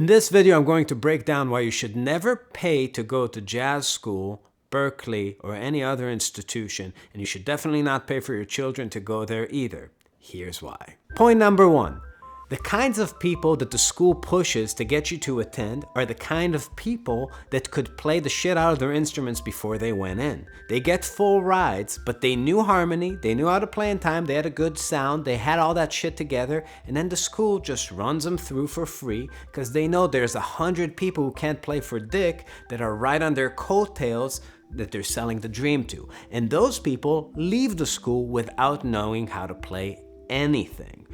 In this video, I'm going to break down why you should never pay to go to jazz school, Berklee, or any other institution, and you should definitely not pay for your children to go there either. Here's why. Point number one. The kinds of people that the school pushes to get you to attend are the kind of people that could play the shit out of their instruments before they went in. They get full rides, but they knew harmony, they knew how to play in time, they had a good sound, they had all that shit together, and then the school just runs them through for free because they know there's 100 people who can't play for dick that are right on their coattails that they're selling the dream to. And those people leave the school without knowing how to play anything.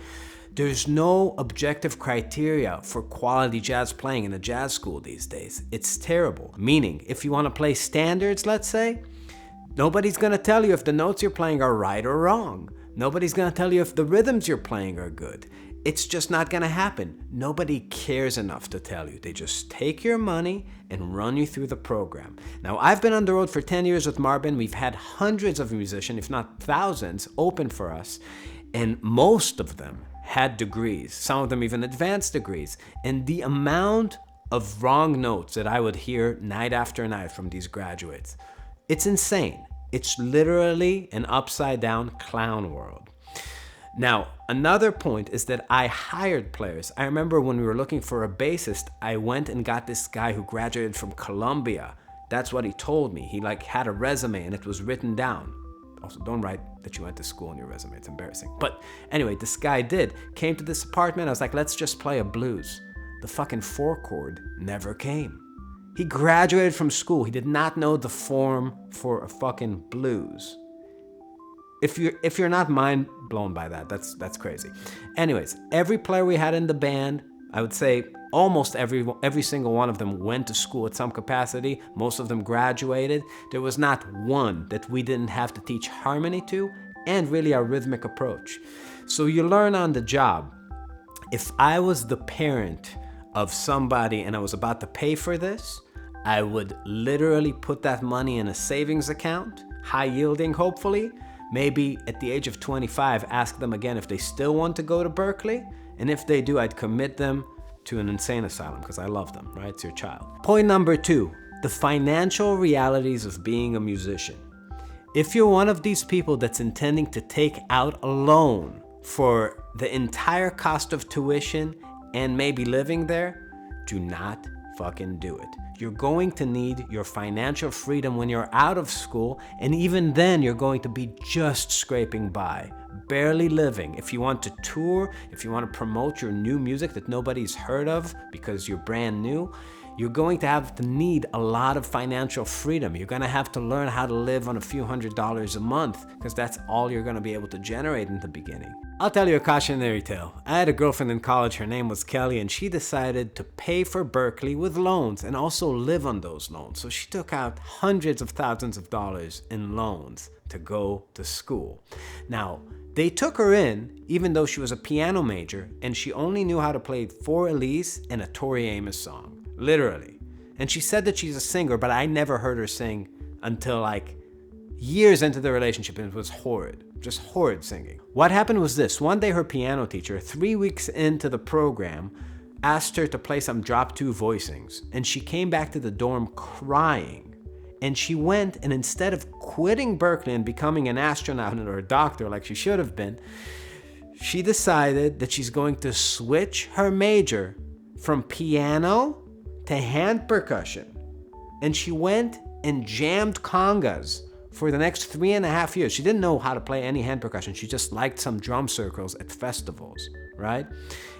There's no objective criteria for quality jazz playing in a jazz school these days. It's terrible. Meaning, if you want to play standards, let's say, nobody's going to tell you if the notes you're playing are right or wrong. Nobody's going to tell you if the rhythms you're playing are good. It's just not going to happen. Nobody cares enough to tell you. They just take your money and run you through the program. Now, I've been on the road for 10 years with Marvin. We've had hundreds of musicians, if not thousands, open for us. And most of them had degrees, some of them even advanced degrees. And the amount of wrong notes that I would hear night after night from these graduates, it's insane. It's literally an upside down clown world. Now, another point is that I hired players. I remember when we were looking for a bassist, I went and got this guy who graduated from Columbia. That's what he told me. He had a resume and it was written down. Also, don't write that you went to school on your resume. It's embarrassing. But anyway, this guy came to this apartment. I was like, let's just play a blues. The fucking 4-chord never came. He graduated from school. He did not know the form for a fucking blues. If you're not mind blown by that, that's crazy. Anyways, every player we had in the band, I would say almost every single one of them went to school at some capacity. Most of them graduated. There was not one that we didn't have to teach harmony to, and really our rhythmic approach. So you learn on the job. If I was the parent of somebody and I was about to pay for this, I would literally put that money in a savings account, high yielding hopefully. Maybe at the age of 25, ask them again if they still want to go to Berklee. And if they do, I'd commit them to an insane asylum because I love them, right? It's your child. Point number two, the financial realities of being a musician. If you're one of these people that's intending to take out a loan for the entire cost of tuition and maybe living there, do not fucking do it. You're going to need your financial freedom when you're out of school, and even then you're going to be just scraping by, barely living. If you want to tour, if you want to promote your new music that nobody's heard of because you're brand new, you're going to have to need a lot of financial freedom. You're going to have to learn how to live on a few $100s a month because that's all you're going to be able to generate in the beginning. I'll tell you a cautionary tale. I had a girlfriend in college, her name was Kelly, and she decided to pay for Berklee with loans and also live on those loans. So she took out hundreds of thousands of dollars in loans to go to school. Now, they took her in even though she was a piano major and she only knew how to play For Elise and a Tori Amos song. Literally. And she said that she's a singer, but I never heard her sing until years into the relationship, and it was horrid. Just horrid singing. What happened was this. One day her piano teacher, 3 weeks into the program, asked her to play some drop 2 voicings, and she came back to the dorm crying. And she went, and instead of quitting Berklee and becoming an astronaut or a doctor like she should have been, she decided that she's going to switch her major from piano to hand percussion. And she went and jammed congas for the next 3.5 years. She didn't know how to play any hand percussion. She just liked some drum circles at festivals, right?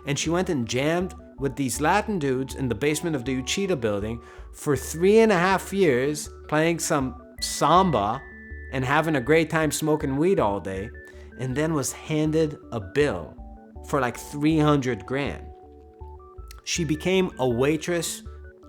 And she went and jammed with these Latin dudes in the basement of the Uchida building for 3.5 years, playing some samba and having a great time smoking weed all day, and then was handed a bill for like 300 grand. She became a waitress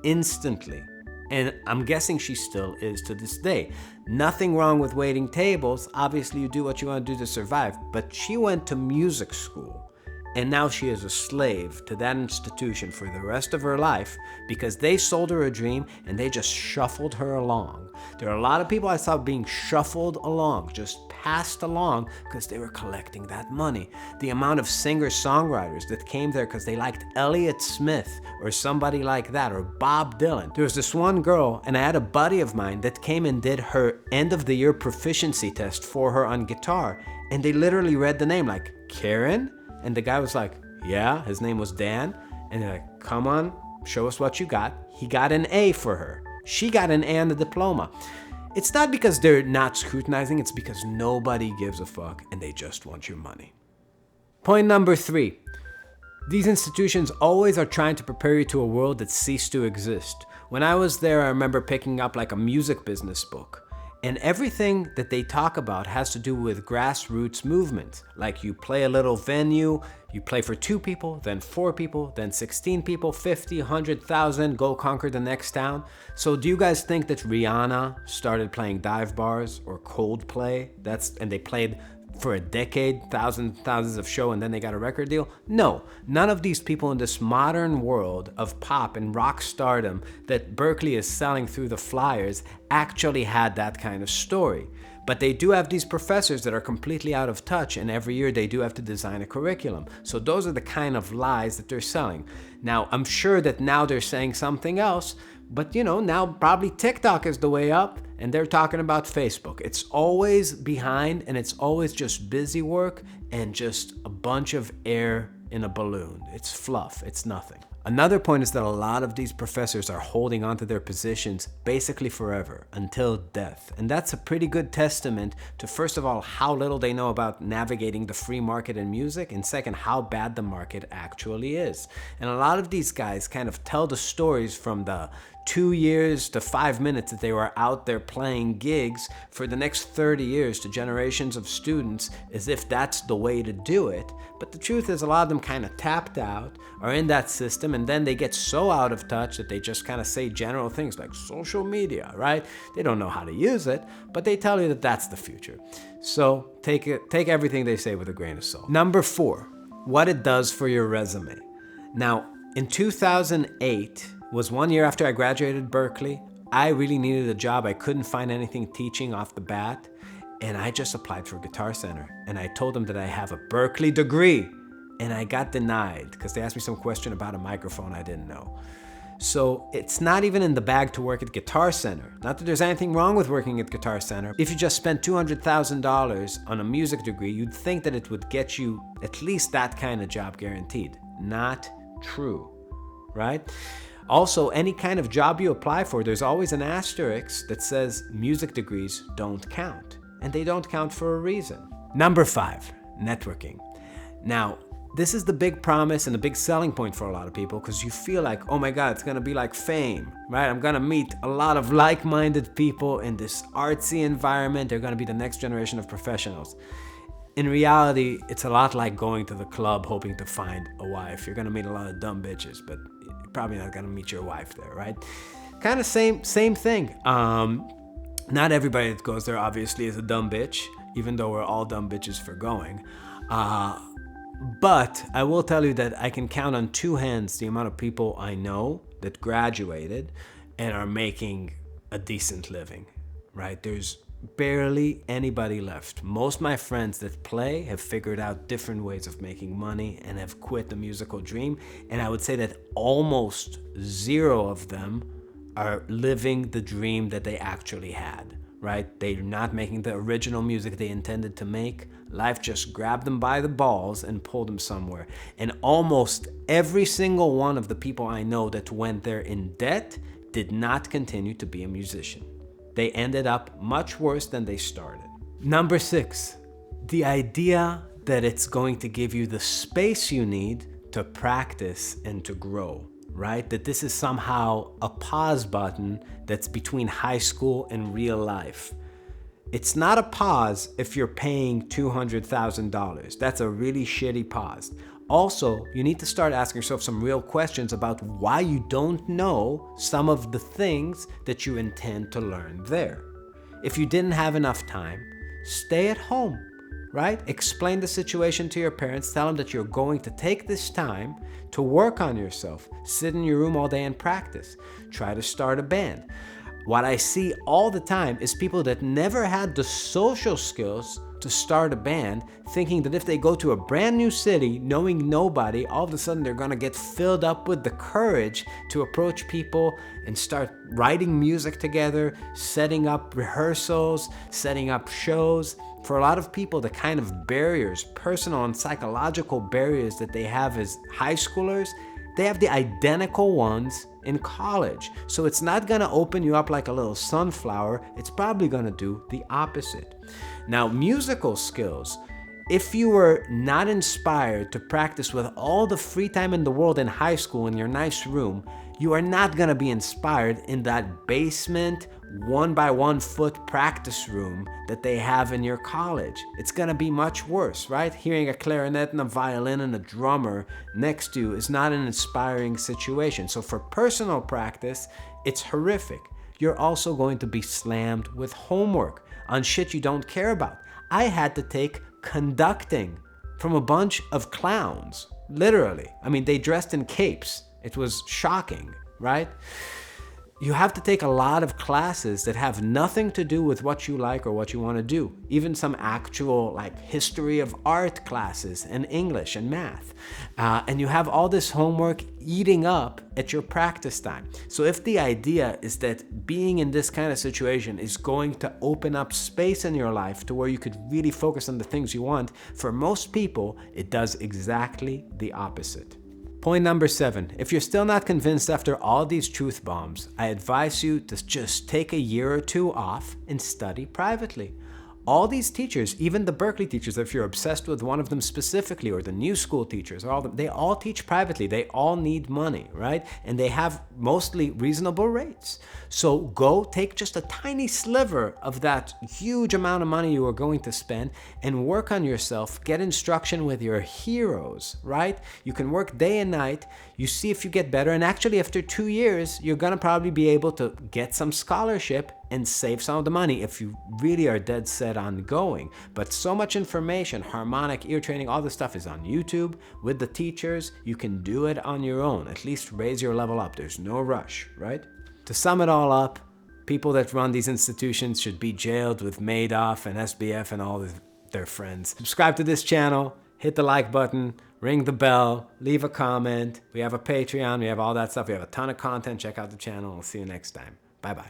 instantly, and I'm guessing she still is to this day. Nothing wrong with waiting tables. Obviously, you do what you want to do to survive, but she went to music school And now she is a slave to that institution for the rest of her life because they sold her a dream and they just shuffled her along. There are a lot of people I saw being shuffled along, just passed along because they were collecting that money. The amount of singer-songwriters that came there because they liked Elliott Smith or somebody like that, or Bob Dylan. There was this one girl, and I had a buddy of mine that came and did her end-of-the-year proficiency test for her on guitar, and they literally read the name like, Karen? And the guy was like, yeah, his name was Dan. And they're like, come on, show us what you got. He got an A for her. She got an A on the diploma. It's not because they're not scrutinizing, it's because nobody gives a fuck and they just want your money. Point number 3. These institutions always are trying to prepare you to a world that ceased to exist. When I was there, I remember picking up like a music business book. And everything that they talk about has to do with grassroots movement. Like you play a little venue, you play for 2 people, then 4 people, then 16 people, 50, 100,000, go conquer the next town. So do you guys think that Rihanna started playing dive bars or Coldplay? And they played for a decade, thousands of shows, and then they got a record deal? No, none of these people in this modern world of pop and rock stardom that berklee is selling through the flyers actually had that kind of story. But they do have these professors that are completely out of touch, and every year they do have to design a curriculum. So those are the kind of lies that they're selling. Now, I'm sure that now they're saying something else, but now probably TikTok is the way up, and they're talking about Facebook. It's always behind, and it's always just busy work and just a bunch of air in a balloon. It's fluff, it's nothing. Another point is that a lot of these professors are holding on to their positions basically forever, until death. And that's a pretty good testament to, first of all, how little they know about navigating the free market in music, and second, how bad the market actually is. And a lot of these guys kind of tell the stories from the 2 years to 5 minutes that they were out there playing gigs for the next 30 years to generations of students, as if that's the way to do it. But the truth is, a lot of them kind of tapped out, are in that system, and then they get so out of touch that they just kind of say general things like social media, right? They don't know how to use it, but they tell you that that's the future. So take everything they say with a grain of salt. Number 4, what it does for your resume. Now, in 2008, was 1 year after I graduated berklee. I really needed a job. I couldn't find anything teaching off the bat, and I just applied for Guitar Center. And I told them that I have a berklee degree, and I got denied because they asked me some question about a microphone I didn't know. So it's not even in the bag to work at Guitar Center. Not that there's anything wrong with working at Guitar Center. If you just spent $200,000 on a music degree, you'd think that it would get you at least that kind of job guaranteed. Not true, right? Also, any kind of job you apply for, there's always an asterisk that says music degrees don't count. And they don't count for a reason. Number 5, networking. Now, this is the big promise and the big selling point for a lot of people, because you feel like, oh my God, it's gonna be like Fame, right? I'm gonna meet a lot of like-minded people in this artsy environment. They're gonna be the next generation of professionals. In reality, it's a lot like going to the club hoping to find a wife. You're gonna meet a lot of dumb bitches, but you're probably not gonna meet your wife there, right? Kind of same thing. Not everybody that goes there obviously is a dumb bitch, even though we're all dumb bitches for going. But I will tell you that I can count on 2 hands the amount of people I know that graduated and are making a decent living, right? There's barely anybody left. Most of my friends that play have figured out different ways of making money and have quit the musical dream. And I would say that almost 0 of them are living the dream that they actually had, right? They're not making the original music they intended to make. Life just grabbed them by the balls and pulled them somewhere. And almost every single one of the people I know that went there in debt did not continue to be a musician. They ended up much worse than they started. Number 6, the idea that it's going to give you the space you need to practice and to grow, right? That this is somehow a pause button that's between high school and real life. It's not a pause if you're paying $200,000. That's a really shitty pause. Also, you need to start asking yourself some real questions about why you don't know some of the things that you intend to learn there. If you didn't have enough time, stay at home. right? Explain the situation to your parents. Tell them that you're going to take this time to work on yourself. Sit in your room all day and practice. Try to start a band. What I see all the time is people that never had the social skills to start a band, thinking that if they go to a brand new city, knowing nobody, all of a sudden they're gonna get filled up with the courage to approach people and start writing music together, setting up rehearsals, setting up shows. For a lot of people, the kind of barriers, personal and psychological barriers that they have as high schoolers, they have the identical ones in college. So it's not gonna open you up like a little sunflower. It's probably gonna do the opposite. Now, musical skills. If you were not inspired to practice with all the free time in the world in high school in your nice room, you are not gonna be inspired in that basement, 1 by 1 foot practice room that they have in your college. It's gonna be much worse, right? Hearing a clarinet and a violin and a drummer next to you is not an inspiring situation. So for personal practice, it's horrific. You're also going to be slammed with homework on shit you don't care about. I had to take conducting from a bunch of clowns, literally. I mean, they dressed in capes. It was shocking, right? You have to take a lot of classes that have nothing to do with what you like or what you want to do. Even some actual like history of art classes and English and math. And you have all this homework eating up at your practice time. So if the idea is that being in this kind of situation is going to open up space in your life to where you could really focus on the things you want, for most people, it does exactly the opposite. Point number 7, if you're still not convinced after all these truth bombs, I advise you to just take a year or 2 off and study privately. All these teachers, even the Berklee teachers, if you're obsessed with one of them specifically, or the new school teachers, or all them, they all teach privately. They all need money, right? And they have mostly reasonable rates. So go take just a tiny sliver of that huge amount of money you are going to spend and work on yourself. Get instruction with your heroes, right? You can work day and night. You see if you get better. And actually, after 2 years, you're going to probably be able to get some scholarship and save some of the money if you really are dead set on going. But so much information, harmonic, ear training, all this stuff is on YouTube with the teachers. You can do it on your own. At least raise your level up. There's no rush, right? To sum it all up, people that run these institutions should be jailed with Madoff and SBF and all their friends. Subscribe to this channel, hit the like button, ring the bell, leave a comment. We have a Patreon, we have all that stuff. We have a ton of content. Check out the channel. We'll see you next time.